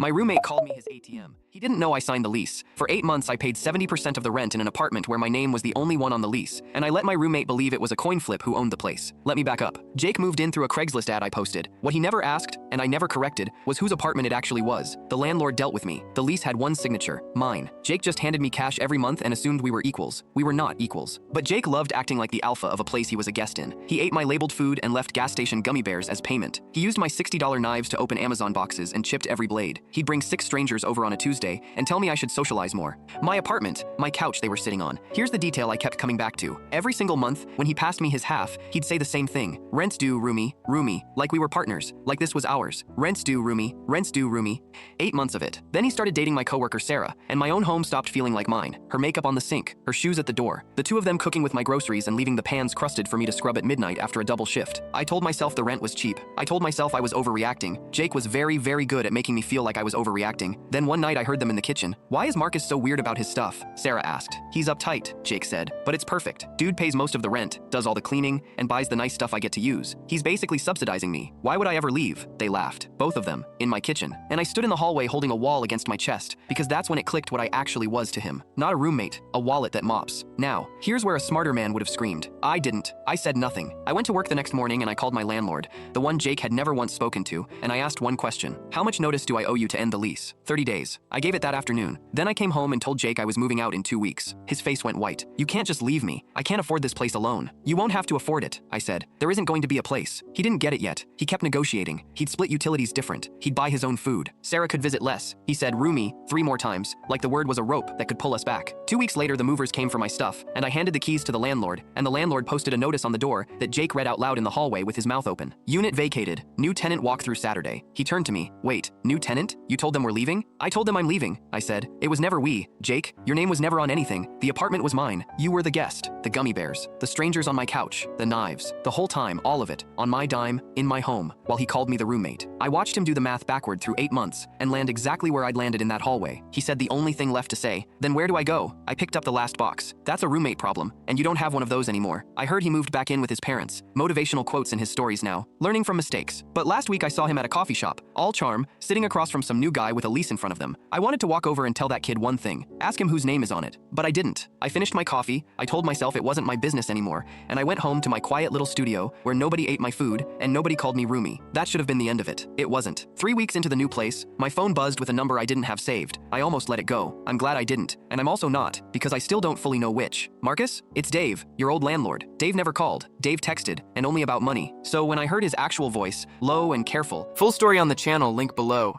My roommate called me his ATM. He didn't know I signed the lease. For 8 months, I paid 70% of the rent in an apartment where my name was the only one on the lease, and I let my roommate believe it was a coin flip who owned the place. Let me back up. Jake moved in through a Craigslist ad I posted. What he never asked, and I never corrected, was whose apartment it actually was. The landlord dealt with me. The lease had one signature, mine. Jake just handed me cash every month and assumed we were equals. We were not equals. But Jake loved acting like the alpha of a place he was a guest in. He ate my labeled food and left gas station gummy bears as payment. He used my $60 knives to open Amazon boxes and chipped every blade. He'd bring 6 strangers over on a Tuesday and tell me I should socialize more. My apartment, my couch they were sitting on. Here's the detail I kept coming back to. Every single month, when he passed me his half, he'd say the same thing. Rent's due, roomie, roomie, like we were partners, like this was ours. Rent's due, roomie, rent's due, roomie. 8 months of it. Then he started dating my coworker Sarah, and my own home stopped feeling like mine. Her makeup on the sink, her shoes at the door, the two of them cooking with my groceries and leaving the pans crusted for me to scrub at midnight after a double shift. I told myself the rent was cheap. I told myself I was overreacting. Jake was very, very good at making me feel like I was overreacting. Then one night I heard them in the kitchen. "Why is Marcus so weird about his stuff?" Sarah asked. "He's uptight," Jake said. "But it's perfect. Dude pays most of the rent, does all the cleaning, and buys the nice stuff I get to use. He's basically subsidizing me. Why would I ever leave?" They laughed. Both of them. In my kitchen. And I stood in the hallway holding a wall against my chest, because that's when it clicked what I actually was to him. Not a roommate, a wallet that mops. Now, here's where a smarter man would have screamed. I didn't. I said nothing. I went to work the next morning and I called my landlord, the one Jake had never once spoken to, and I asked one question. "How much notice do I owe you to end the lease?" 30 days. I gave it that afternoon. Then I came home and told Jake I was moving out in 2 weeks. His face went white. "You can't just leave me. I can't afford this place alone." "You won't have to afford it," I said. "There isn't going to be a place." He didn't get it yet. He kept negotiating. He'd split utilities different. He'd buy his own food. Sarah could visit less. He said roomie 3 more times, like the word was a rope that could pull us back. 2 weeks later, the movers came for my stuff, and I handed the keys to the landlord, and the landlord posted a notice on the door that Jake read out loud in the hallway with his mouth open. "Unit vacated. New tenant walk through Saturday." He turned to me. "Wait, new tenant? You told them we're leaving?" "I told them I'm leaving," I said. "It was never we. Jake, your name was never on anything. The apartment was mine. You were the guest. The gummy bears. The strangers on my couch. The knives. The whole time, all of it. On my dime, in my home, while he called me the roommate." I watched him do the math backward through 8 months and land exactly where I'd landed in that hallway. He said the only thing left to say, "Then where do I go?" I picked up the last box. "That's a roommate problem, and you don't have one of those anymore." I heard he moved back in with his parents. Motivational quotes in his stories now. Learning from mistakes. But last week I saw him at a coffee shop, all charm, sitting across from some new guy with a lease in front of them. I wanted to walk over and tell that kid one thing. Ask him whose name is on it. But I didn't. I finished my coffee, I told myself it wasn't my business anymore, and I went home to my quiet little studio where nobody ate my food and nobody called me roomie. That should have been the end of it. It wasn't. 3 weeks into the new place, my phone buzzed with a number I didn't have saved. I almost let it go. I'm glad I didn't. And I'm also not, because I still don't fully know which. "Marcus? It's Dave, your old landlord." Dave never called. Dave texted, and only about money. So when I heard his actual voice, low and careful. Full story on the channel, link below.